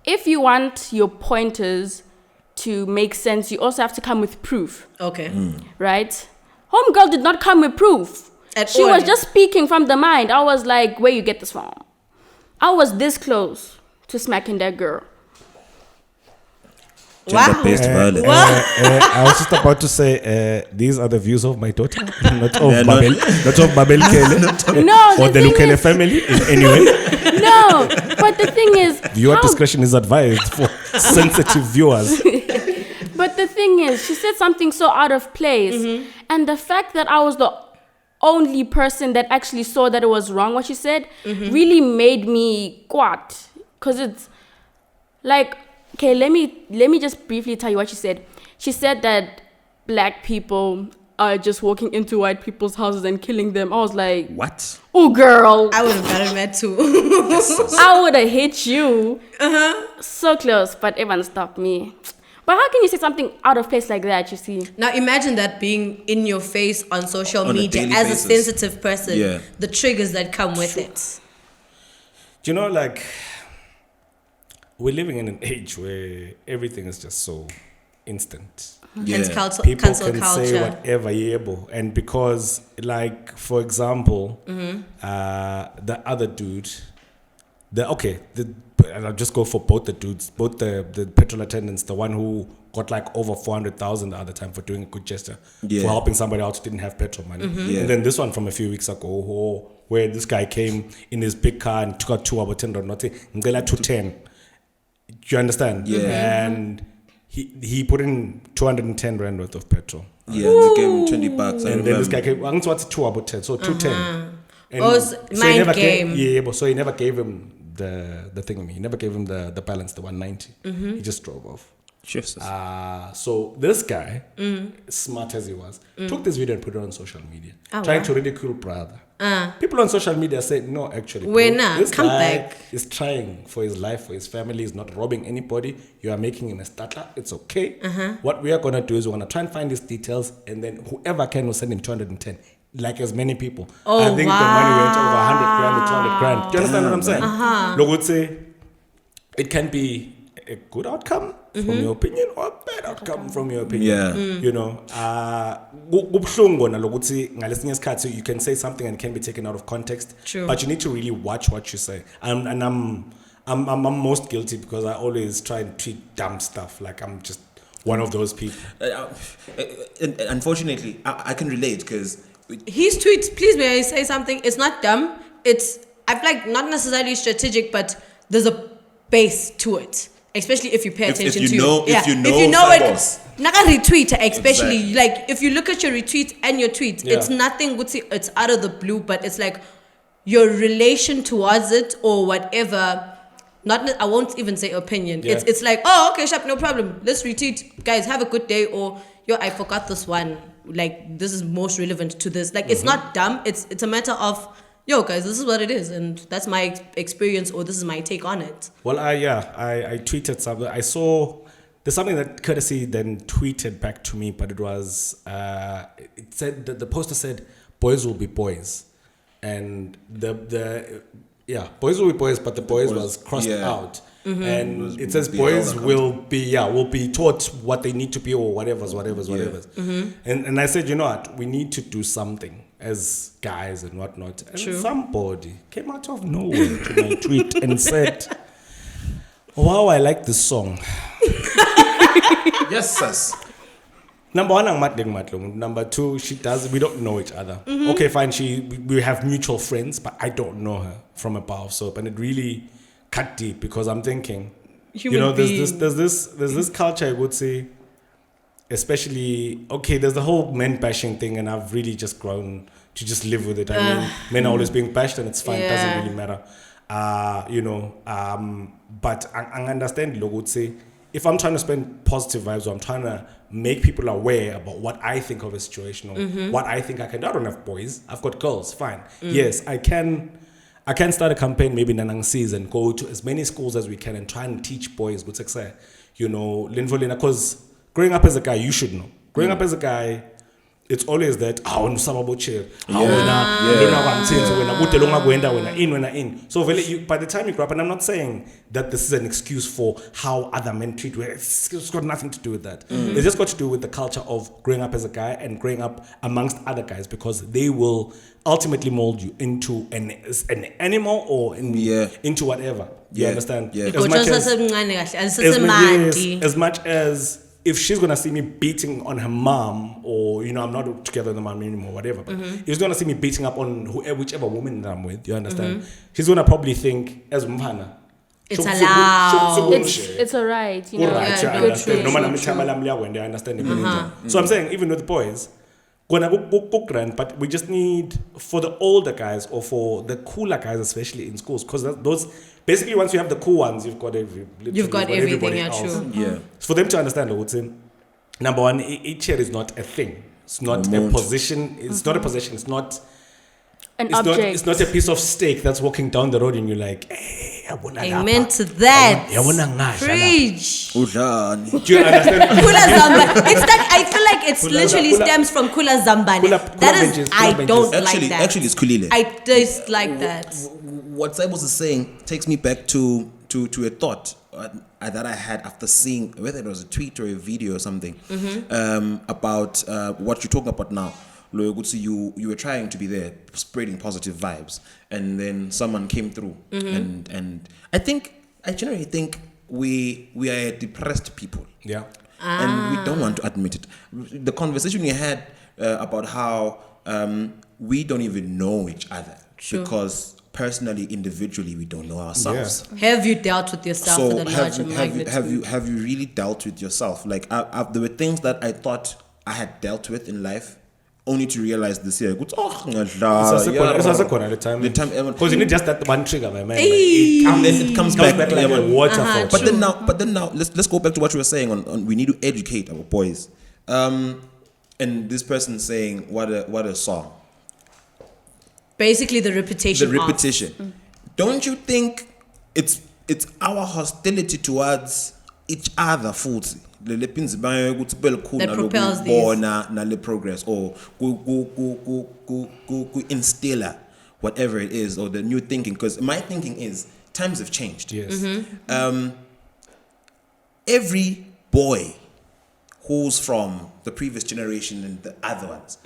if you want your pointers to make sense, you also have to come with proof. Okay. Right? Homegirl did not come with proof. She was just speaking from the mind. I was like, where you get this from? I was this close to smacking that girl. Gender-based violence. I was just about to say, these are the views of my daughter, not of Babel Kele, No, or the Lukhele family in any way. No, but the thing is... Viewer discretion is advised for sensitive viewers. But the thing is, she said something so out of place. And the fact that I was the only person that actually saw that it was wrong what she said really made me quat. Because it's like, okay, let me just briefly tell you what she said. She said that black people are just walking into white people's houses and killing them. I was like, what? Oh, girl. I would have gotten mad too. I would have hit you. So close, but everyone stopped me. But how can you say something out of place like that, you see? Now imagine that being in your face on social On a media daily as basis. a sensitive person. Yeah. The triggers that come with it. You know, like, we're living in an age where everything is just so instant. Hence People cancel can culture. say whatever you're able. And because, like, for example, the other dude, I'll just go for both the dudes, both the petrol attendants, the one who got like over 400,000 the other time for doing a good gesture, for helping somebody out who didn't have petrol money. And then this one from a few weeks ago, where this guy came in his big car and took out 2 about 10 or nothing, Ngela 210. Do you understand? Yeah. And he put in 210 rand worth of petrol. Yeah, they gave him $20. And then this guy came, I think what's 2 about 10, so 210. And Mind he never game. so he never gave him the thing. He never gave him the balance, the 190. He just drove off. Jesus. So this guy, smart as he was, took this video and put it on social media, trying to ridicule brother. People on social media said, no, actually, bro, this come guy back. is trying for his life, for his family. He's not robbing anybody. You are making him a starter. It's okay. What we are going to do is we're going to try and find his details, and then whoever can will send him 210. Like as many people. I think the money went over 100 grand to 200 grand. Do you understand what I'm saying? Look, would say it can be a good outcome from your opinion or a bad outcome from your opinion. Yeah. You know, kubuhlungu kona lokuthi ngalesinye isikhathi you can say something and it can be taken out of context. True. But you need to really watch what you say. And I'm most guilty because I always try and tweet dumb stuff. Like I'm just one of those people. Unfortunately, I can relate because His tweets, please may I say something? It's not dumb. It's, I feel like, not necessarily strategic, but there's a base to it. Especially if you pay attention if you to know it. Naga retweet, especially Exactly. like if you look at your retweet and your tweet, Yeah. it's nothing. It's out of the blue, but it's like your relation towards it or whatever. I won't even say opinion. Yeah. It's like, oh, okay, sharp, no problem. Let's retweet, guys. Have a good day. Or yo, I forgot this one. Like this is most relevant to this. Like it's not dumb. It's a matter of yo, guys, this is what it is, and that's my experience, or this is my take on it. Well, I tweeted something. I saw there's something that Courtesy then tweeted back to me, but it was it said that the poster said boys will be boys, and the boys will be boys, but the boys was crossed out. And it says boys will be taught what they need to be, or whatever's. And I said, you know what, we need to do something as guys and whatnot. And somebody came out of nowhere to my tweet and said, wow, I like this song. Yes, sis. Number one, I'm Matlung. Number two, we don't know each other. Okay, fine, we have mutual friends, but I don't know her from a bar of soap. And it really cut deep, because I'm thinking, there's this culture, I would say, especially, okay, there's the whole men bashing thing, and I've really just grown to just live with it. I mean, men are always being bashed, and it's fine, it doesn't really matter. But I understand, I would say, if I'm trying to spend positive vibes, or I'm trying to make people aware about what I think of a situation, or what I think I can do. I don't have boys, I've got girls, fine. Yes, I can start a campaign maybe in Nanang season, go to as many schools as we can and try and teach boys, because growing up as a guy, you should know. Growing up as a guy, it's always that, so by the time you grow up, and I'm not saying that this is an excuse for how other men treat women, it's got nothing to do with that. It's just got to do with the culture of growing up as a guy and growing up amongst other guys, because they will ultimately mold you into an animal, or into whatever. You understand? Yeah. As much as if she's gonna see me beating on her mom, or I'm not together with the mom anymore, whatever, but if she's gonna see me beating up on whichever woman that I'm with, you understand? She's gonna probably think as Mphana, it's allowed. It's alright, you know. Alright, Yeah, I understand. No man, I understand. So I'm saying, even with the boys, but we just need, for the older guys, or for the cooler guys, especially in schools, because those basically, once you have the cool ones, you've got everything. Yeah, true. Yeah. For them to understand, I would say, number one, each chair is not a thing. It's not a position. It's not a possession. It's not an object. It's not a piece of steak that's walking down the road and you're like, hey, amen to that. Preach. Do you understand? Kula Zambani. It's like, I feel like it's literally stems from Kula Zambani. I don't like that. Actually, it's Kulile. I just like that. What Cybos is saying takes me back to a thought that I had after seeing, whether it was a tweet or a video or something, about what you're talking about now. You were trying to be there, spreading positive vibes, and then someone came through, and I generally think we are a depressed people, and we don't want to admit it. The conversation we had about how we don't even know each other, because personally, individually, we don't know ourselves. Have you dealt with yourself? So have you really dealt with yourself? Like there were things that I thought I had dealt with in life, only to realize this year, because you need just that one trigger, my man. And then it comes back like a waterfall. But then now, let's go back to what you were saying on we need to educate our boys. And this person saying what a song. Basically, the repetition. Don't you think it's our hostility towards each other, fools? That propels these progress, or instiller whatever it is, or the new thinking. Because my thinking is times have changed. Yes. Every boy who's from the previous generation and the other ones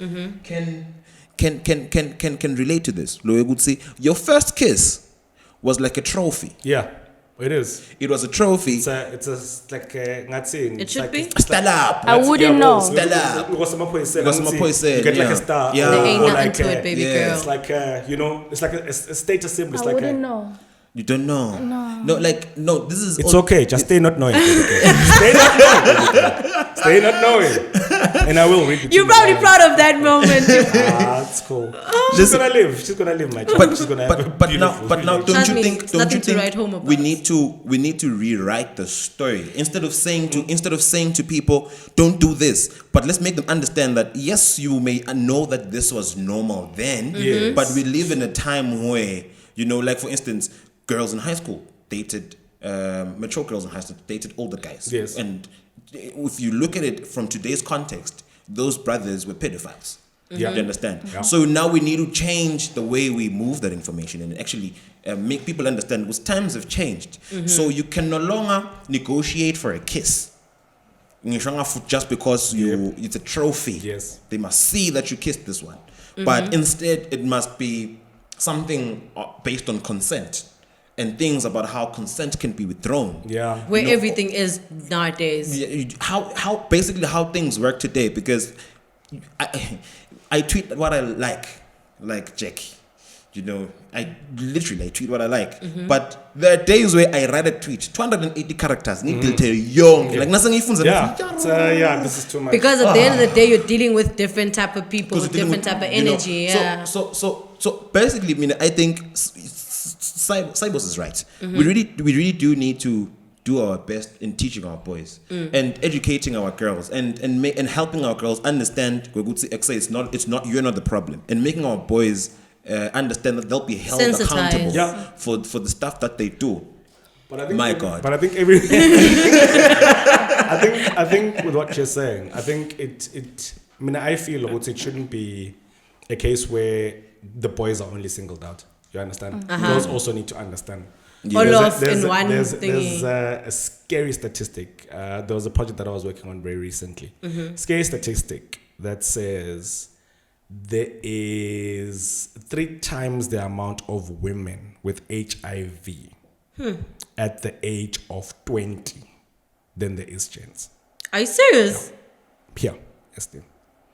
can relate to this. I would say your first kiss was like a trophy. Yeah. It is. It was a trophy. It's like it should be. Stand up. I wouldn't know. Stand up. You get like a star. Yeah. There ain't nothing to it, baby girl. It's like it's like a status symbol. I wouldn't know. You don't know. No. This is. It's okay. Just stay not knowing. Stay not knowing. Stay not knowing. And I will read between You're the probably lines. proud of that moment. That's cool. She's gonna live. She's gonna live, my child. She's gonna have a But now, beautiful don't Trust you me, think? it's Don't nothing you to think write home about. we need to rewrite the story instead of saying to people, don't do this, but let's make them understand that yes, you may know that this was normal then, Yes. but we live in a time where like for instance, girls in high school dated mature girls in high school dated older guys. Yes. And if you look at it from today's context, those brothers were pedophiles. Yeah. You understand? Yeah. So now we need to change the way we move that information and actually make people understand because times have changed. So you can no longer negotiate for a kiss. Just because it's a trophy. Yes. They must see that you kissed this one. But instead, it must be something based on consent and things about how consent can be withdrawn. Yeah. Where everything is nowadays. How basically how things work today, because I tweet what I like Jackie. I literally tweet what I like. But there are days where I write a tweet, 280 characters, need to tell young, like nothing even. Yeah, this is too much. Because at the end of the day, you're dealing with different type of people, with different type of energy. So basically, I think Cybos is right. We really do need to do our best in teaching our boys and educating our girls and helping our girls understand it's not you're not the problem, and making our boys understand that they'll be held accountable for the stuff that they do. But I think, God. I think I think with what you're saying, I think I feel it shouldn't be a case where the boys are only singled out. You understand? Girls also need to understand. There's a scary statistic. There was a project that I was working on very recently. Scary statistic that says there is 3 times the amount of women with HIV at the age of 20 than there is gents. Are you serious? Yeah, yes, dear.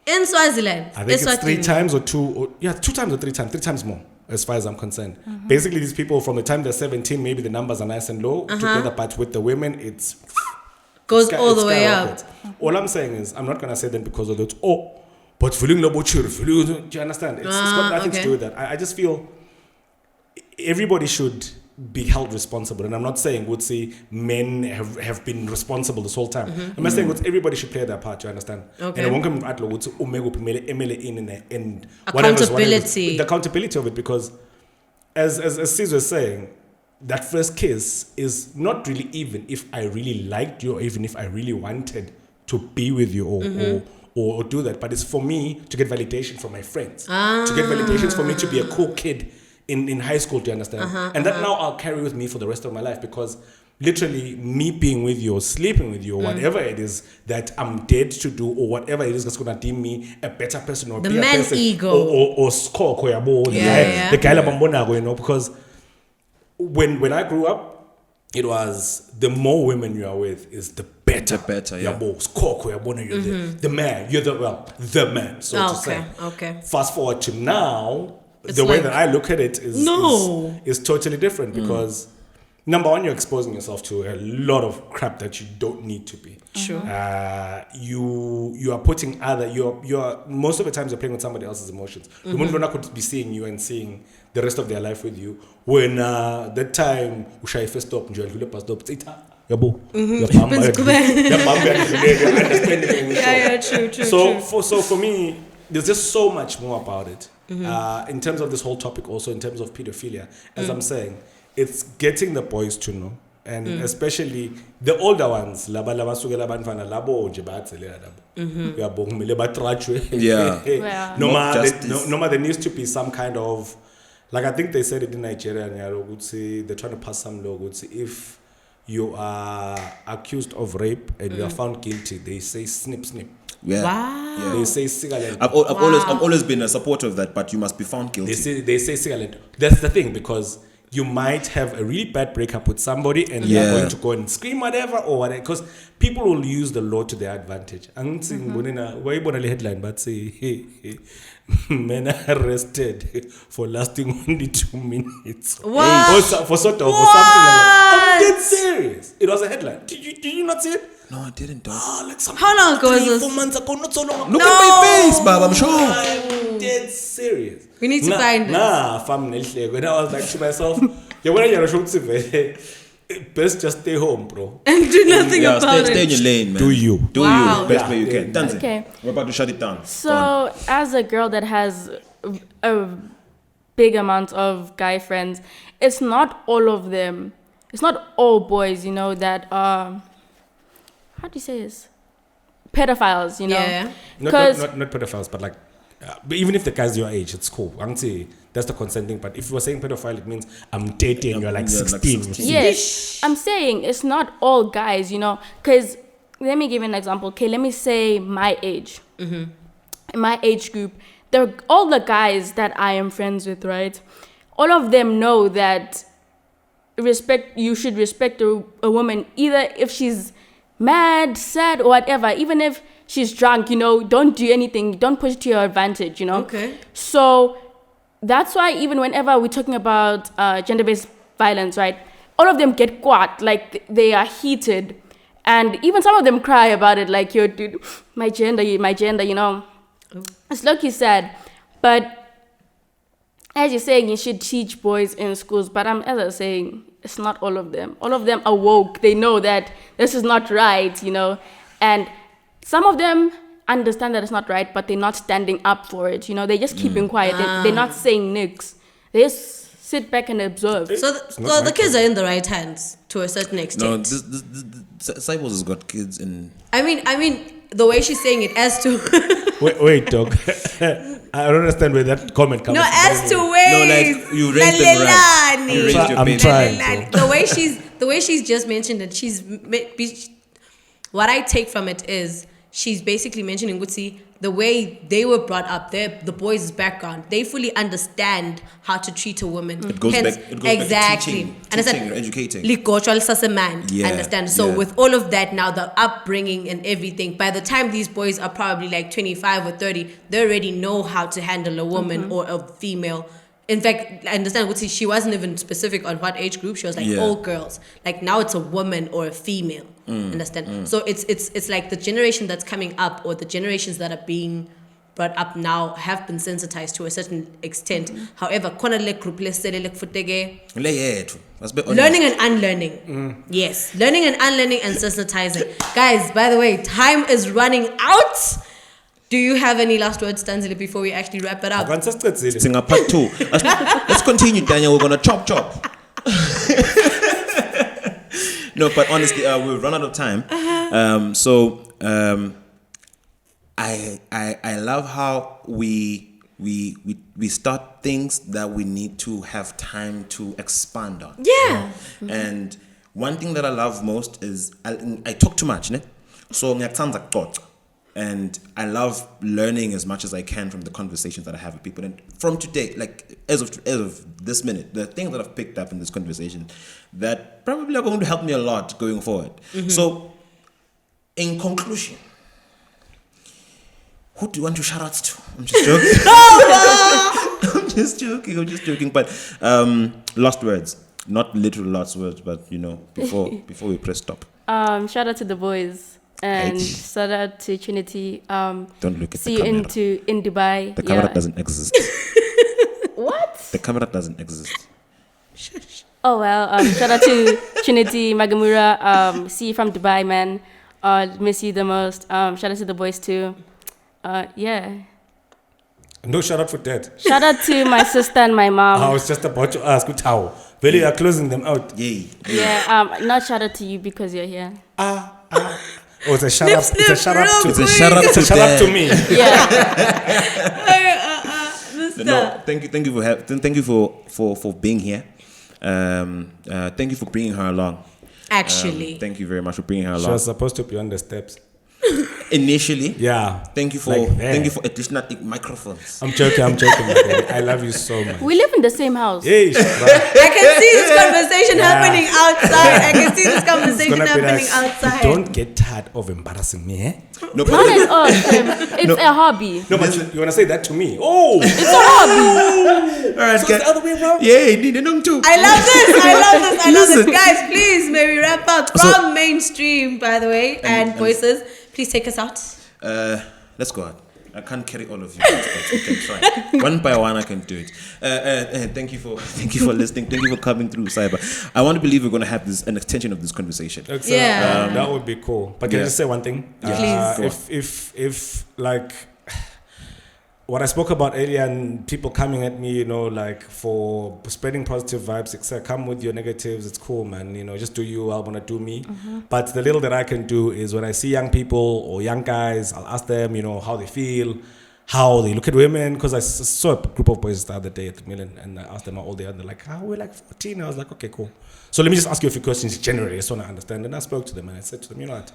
In Swaziland? I think it's 3 times or 2 times or 3 times. 3 times more, as far as I'm concerned. Basically, these people, from the time they're 17, maybe the numbers are nice and low together, but with the women, it's goes all the way up. All I'm saying is, I'm not going to say that because of that. But feeling no butcher, do you understand? It's got nothing to do with that. I just feel everybody should be held responsible. And I'm not saying men have been responsible this whole time. I'm not saying everybody should play their part, you understand? Okay. And I won't come at in accountability. The accountability of it, because as Cesar was saying, that first kiss is not really even if I really liked you or even if I really wanted to be with you or do that, but it's for me to get validation from my friends, to get validations for me to be a cool kid in high school, do you understand? And that now I'll carry with me for the rest of my life, because literally me being with you or sleeping with you or whatever it is that I'm dead to do, or whatever it is that's going to deem me a better person or the be a man person, ego or score the guy labambonago, because when I grew up, it was the more women you are with is the better. Yeah. You're the man. You're the man, so to say. Okay. Fast forward to now, It's the way like, that I look at it is totally different, because number one, you're exposing yourself to a lot of crap that you don't need to be. Sure. You are putting you're most of the times you're playing with somebody else's emotions. The woman could be seeing you and seeing the rest of their life with you. When that time ushaye first stop nje adlule past stop tsitha yabo. True. So for me, there's just so much more about it. In terms of this whole topic, also in terms of pedophilia, as I'm saying, it's getting the boys to know, and especially the older ones. No, there needs to be some kind of, like I think they said it in Nigeria, they're trying to pass some law. If you are accused of rape and you are found guilty, they say snip. Yeah. Wow. Yeah. They say cigarette. I've always been a supporter of that, but you must be found guilty. They say cigarette. That's the thing, because you might have a really bad breakup with somebody and you're going to go and scream whatever or whatever, because people will use the law to their advantage. I'm saying, why you headline but say, hey, men are arrested for lasting only 2 minutes. What? For something like that. I'm dead serious. It was a headline. Did you not see it? No, I didn't, dog. Like some How long ago was 3, this? 4 months ago, not so long ago. Look at my face, Bob, I'm sure. I'm dead serious. We need to find it. Fam, when I was like to myself, yeah, when you're best just stay home, bro. And do nothing about Stay in it. your lane, man. Do you. Wow. Best way you can. Tandzile, Okay. we're about to shut it down. So, as a girl that has a big amount of guy friends, it's not all of them. It's not all boys, you know, that are, how do you say this? Pedophiles, you know? Yeah. Not pedophiles, but like, but even if the guy's your age, it's cool. I'm saying that's the consenting part. If you were saying pedophile, it means I'm dating. You're like 16. Yes, I'm saying it's not all guys, you know, because let me give you an example. Okay, let me say my age. In my age group, they're all the guys that I am friends with, right? All of them know that you should respect a woman, either if she's mad, sad, or whatever. Even if she's drunk, you know, don't do anything. Don't push it to your advantage, you know? Okay. So that's why even whenever we're talking about gender-based violence, right, all of them get caught, like they are heated. And even some of them cry about it, like, yo, dude, my gender, you know. It's low-key sad. But as you're saying, you should teach boys in schools. But as I was saying, it's not all of them. All of them are woke. They know that this is not right, you know. And some of them understand that it's not right, but they're not standing up for it. You know, they're just keeping quiet. They're not saying nix. They just sit back and observe. So the kids are in the right hands to a certain extent. No, Cybos has got kids in. I mean, the way she's saying it, as to wait, dog. I don't understand where that comment comes from. as to ways. No, like you raised them right. You raised your I'm baby. trying. The way she's just mentioned it, what I take from it is she's basically mentioning Gutsi, the way they were brought up, the boys' background, they fully understand how to treat a woman. It goes back exactly. to teaching or educating. Yeah. Understand? So Yeah. with all of that now, the upbringing and everything, by the time these boys are probably like 25 or 30, they already know how to handle a woman or a female. In fact, I understand what she wasn't even specific on what age group. She was like all girls. Like now it's a woman or a female. Understand? So it's like the generation that's coming up, or the generations that are being brought up now, have been sensitized to a certain extent. However, learning and unlearning. Yes, learning and unlearning and sensitizing. Guys, by the way, time is running out. Do you have any last words, Tandzile, before we actually wrap it up? Singer part 2. Let's continue, Daniel. We're gonna chop. No, but honestly, we've run out of time. I love how we start things that we need to have time to expand on. Yeah. And one thing that I love most is I talk too much, ne? So ngiyakuthanda ukuxoxa. And I love learning as much as I can from the conversations that I have with people. And from today, like as of this minute, the things that I've picked up in this conversation that probably are going to help me a lot going forward. So, in conclusion, who do you want to shout out to? I'm just joking. I'm just joking. But last words, not literal last words, but you know, before we press stop. Shout out to the boys. And shout out to Trinity. Don't look at see the camera. See you in Dubai. The camera doesn't exist. What? The camera doesn't exist. Oh well. Shout out to Trinity Magamura. See you from Dubai, man. Miss you the most. Shout out to the boys too. Yeah. No shout out for that. Shout out to my sister and my mom. I was just about to ask how. Really, you are closing them out. Yay. Yeah. Not shout out to you because you're here. Oh, it's a shout out. It's a shout out to. It's a shout out It's a shout out to me. Yeah. No, thank you for being here. Thank you for bringing her along. Actually. Thank you very much for bringing her along. She was supposed to be on the steps. initially. Yeah. Thank you for additional microphones. I'm joking, my baby. I love you so much. We live in the same house. Hey, I can see this conversation happening outside. I can see this conversation happening outside. Don't get tired of embarrassing me, eh? No, Not at all. It's a hobby. No, but you want to say that to me? Oh! It's a hobby. all right, So it's the other way around? Yeah, need a too. I love this. Guys, please, may we wrap up from mainstream, by the way, and voices. Please take us out. Let's go out. I can't carry all of you, but we can try. One by one, I can do it. Thank you for listening. Thank you for coming through, Cyber. I want to believe we're going to have an extension of this conversation. Yeah. That would be cool. But can I just say one thing? Please. If like what I spoke about earlier, and people coming at me, like for spreading positive vibes, etc. Come with your negatives. It's cool, man. Just do you. I want to do me. But the little that I can do is when I see young people or young guys, I'll ask them, how they feel, how they look at women. Because I saw a group of boys the other day at the Milan, and I asked them how old they are. They're like, we're like 14. I was like, okay, cool. So let me just ask you a few questions generally. I just want to understand. And I spoke to them, and I said to them, what?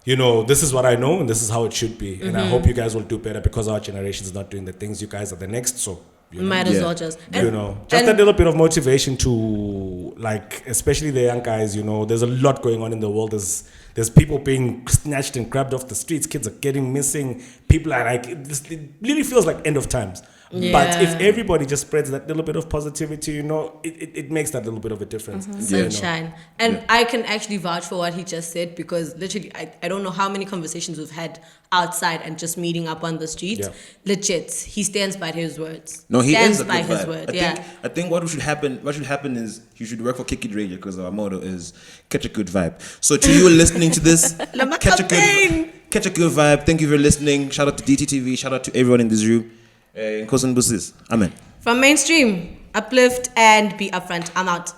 This is what I know and this is how it should be. And I hope you guys will do better because our generation is not doing the things you guys are the next. So, might as well just. Just a little bit of motivation to, like, especially the young guys, there's a lot going on in the world. There's people being snatched and grabbed off the streets. Kids are getting missing. People are like, it really feels like end of times. Yeah. But if everybody just spreads that little bit of positivity, it makes that little bit of a difference. Sunshine. And I can actually vouch for what he just said because literally, I don't know how many conversations we've had outside and just meeting up on the street. Yeah. Legit. He stands by his words. No, he stands is by good his vibe. word. I think what should happen is you should work for Kiki Radio because our motto is catch a good vibe. So to you listening to this, catch a good vibe. Thank you for listening. Shout out to DTtv. Shout out to everyone in this room. Amen. From mainstream, uplift and be upfront. I'm out.